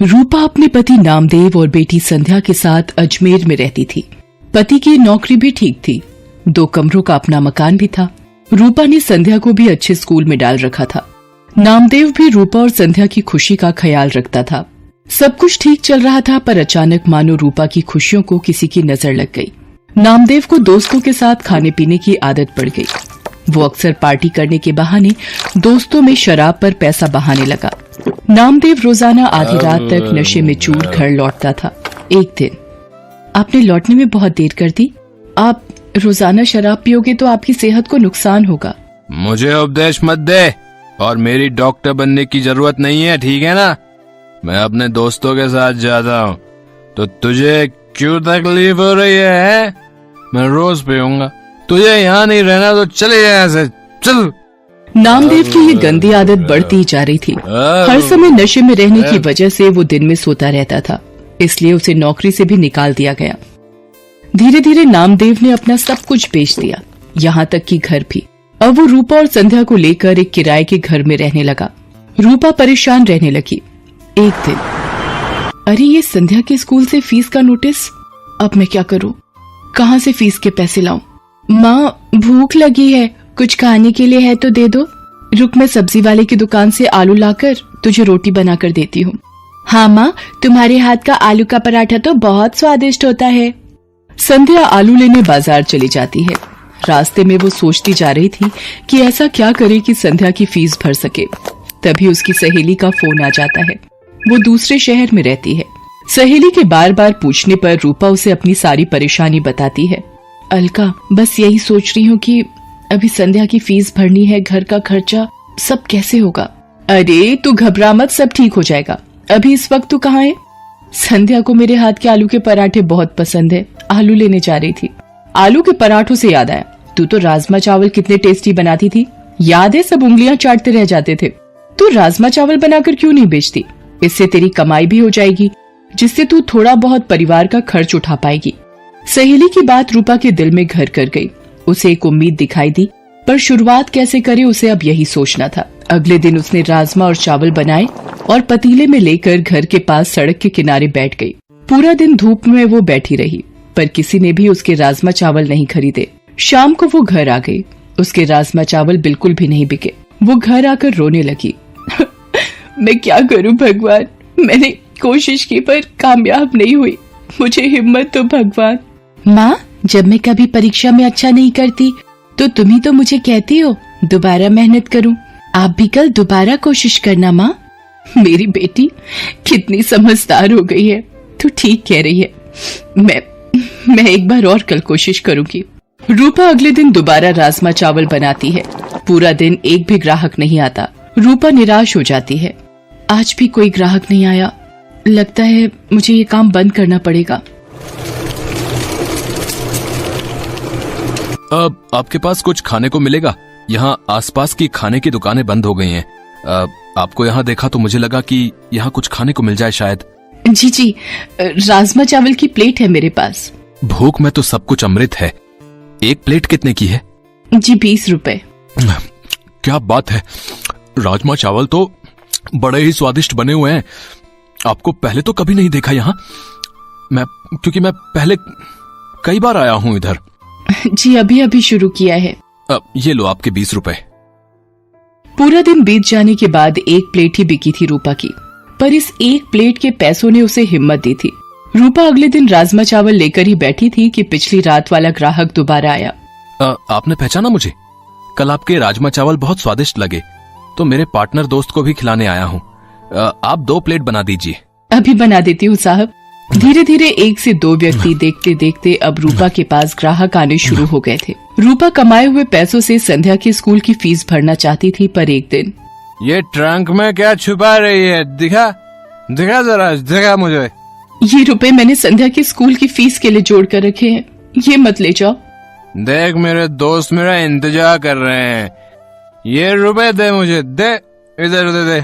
रूपा अपने पति नामदेव और बेटी संध्या के साथ अजमेर में रहती थी। पति की नौकरी भी ठीक थी, 2 कमरों का अपना मकान भी था। रूपा ने संध्या को भी अच्छे स्कूल में डाल रखा था। नामदेव भी रूपा और संध्या की खुशी का ख्याल रखता था। सब कुछ ठीक चल रहा था, पर अचानक मानो रूपा की खुशियों को किसी की नजर लग गई। नामदेव को दोस्तों के साथ खाने पीने की आदत पड़ गई। वो अक्सर पार्टी करने के बहाने दोस्तों में शराब पर पैसा बहाने लगा। नामदेव रोजाना आधी रात तक नशे में चूर घर लौटता था। एक दिन, आपने लौटने में बहुत देर कर दी। आप रोजाना शराब पियोगे तो आपकी सेहत को नुकसान होगा। मुझे उपदेश मत दे, और मेरी डॉक्टर बनने की जरूरत नहीं है, ठीक है ना? मैं अपने दोस्तों के साथ जाता हूँ, तो तुझे क्यों तकलीफ हो रही है? मैं रोज पीऊंगा। तुझे यहाँ नहीं रहना तो चले जा यहाँ से, चल। नामदेव की ये गंदी आदत बढ़ती जा रही थी। हर समय नशे में रहने की वजह से वो दिन में सोता रहता था, इसलिए उसे नौकरी से भी निकाल दिया गया। धीरे धीरे नामदेव ने अपना सब कुछ बेच दिया, यहाँ तक कि घर भी। अब वो रूपा और संध्या को लेकर एक किराए के घर में रहने लगा। रूपा परेशान रहने लगी। एक दिन, अरे ये संध्या के स्कूल से फीस का नोटिस। अब मैं क्या करूं? कहाँ से फीस के पैसे लाऊं? माँ, भूख लगी है, कुछ खाने के लिए है तो दे दो। रुक, मैं सब्जी वाले की दुकान से आलू लाकर तुझे रोटी बनाकर देती हूँ। हाँ माँ, तुम्हारे हाथ का आलू का पराठा तो बहुत स्वादिष्ट होता है। संध्या आलू लेने बाजार चली जाती है। रास्ते में वो सोचती जा रही थी कि ऐसा क्या करे कि संध्या की फीस भर सके। तभी उसकी सहेली का फोन आ जाता है। वो दूसरे शहर में रहती है। सहेली के बार बार पूछने पर रूपा उसे अपनी सारी परेशानी बताती है। अलका, बस यही सोच रही हूँ कि अभी संध्या की फीस भरनी है, घर का खर्चा, सब कैसे होगा? अरे तू घबरा मत, सब ठीक हो जाएगा। अभी इस वक्त तू कहाँ है? संध्या को मेरे हाथ के आलू के पराठे बहुत पसंद है, आलू लेने जा रही थी। आलू के पराठों से याद आया, तू तो राजमा चावल कितने टेस्टी बनाती थी, याद है? सब उंगलियां चाटते रह जाते थे। तू राजमा चावल बनाकर क्यों नहीं बेचती? इससे तेरी कमाई भी हो जाएगी, जिससे तू थोड़ा बहुत परिवार का खर्च उठा पाएगी। सहेली की बात रूपा के दिल में घर कर गई। उसे एक उम्मीद दिखाई दी, पर शुरुआत कैसे करे उसे अब यही सोचना था। अगले दिन उसने राजमा और चावल बनाए और पतीले में लेकर घर के पास सड़क के किनारे बैठ गई। पूरा दिन धूप में वो बैठी रही, पर किसी ने भी उसके राजमा चावल नहीं खरीदे। शाम को वो घर आ गई। उसके राजमा चावल बिल्कुल भी नहीं बिके। वो घर आकर रोने लगी। मैं क्या करूं भगवान, मैंने कोशिश की पर कामयाब नहीं हुई, मुझे हिम्मत दो भगवान। माँ, जब मैं कभी परीक्षा में अच्छा नहीं करती तो तुम ही तो मुझे कहती हो दोबारा मेहनत करूं। आप भी कल दोबारा कोशिश करना माँ। मेरी बेटी कितनी समझदार हो गई है, तू ठीक कह रही है। मैं एक बार और कल कोशिश करूंगी। रूपा अगले दिन दोबारा राजमा चावल बनाती है। पूरा दिन एक भी ग्राहक नहीं आता। रूपा निराश हो जाती है। आज भी कोई ग्राहक नहीं आया, लगता है मुझे ये काम बंद करना पड़ेगा। अब आपके पास कुछ खाने को मिलेगा? यहाँ आसपास की खाने की दुकानें बंद हो गई हैं। आपको यहाँ देखा तो मुझे लगा कि यहाँ कुछ खाने को मिल जाए शायद। जी, राजमा चावल की प्लेट है मेरे पास। भूख में तो सब कुछ अमृत है। एक प्लेट कितने की है? जी 20 रुपए। क्या बात है, राजमा चावल तो बड़े ही स्वादिष्ट बने हुए हैं। आपको पहले तो कभी नहीं देखा यहाँ, क्योंकि मैं पहले कई बार आया हूँ इधर। जी अभी शुरू किया है। ये लो आपके 20 रुपए। पूरा दिन बीत जाने के बाद एक प्लेट ही बिकी थी रूपा की, पर इस एक प्लेट के पैसों ने उसे हिम्मत दी थी। रूपा अगले दिन राजमा चावल लेकर ही बैठी थी कि पिछली रात वाला ग्राहक दोबारा आया। आपने पहचाना मुझे? कल आपके राजमा चावल बहुत स्वादिष्ट लगे, तो मेरे पार्टनर दोस्त को भी खिलाने आया हूँ। आप 2 प्लेट बना दीजिए। अभी बना देती हूँ साहब। धीरे धीरे 1 से 2 व्यक्ति देखते देखते अब रूपा के पास ग्राहक आने शुरू हो गए थे। रूपा कमाए हुए पैसों से संध्या के स्कूल की फीस भरना चाहती थी, पर एक दिन, ये ट्रंक में क्या छुपा रही है? दिखा जरा, दिखा मुझे। ये रुपए मैंने संध्या के स्कूल की फीस के लिए जोड़ कर रखे हैं, ये मत ले जाओ। देख, मेरे दोस्त मेरा इंतजार कर रहे हैं। ये रुपए दे मुझे, दे, इधर दे।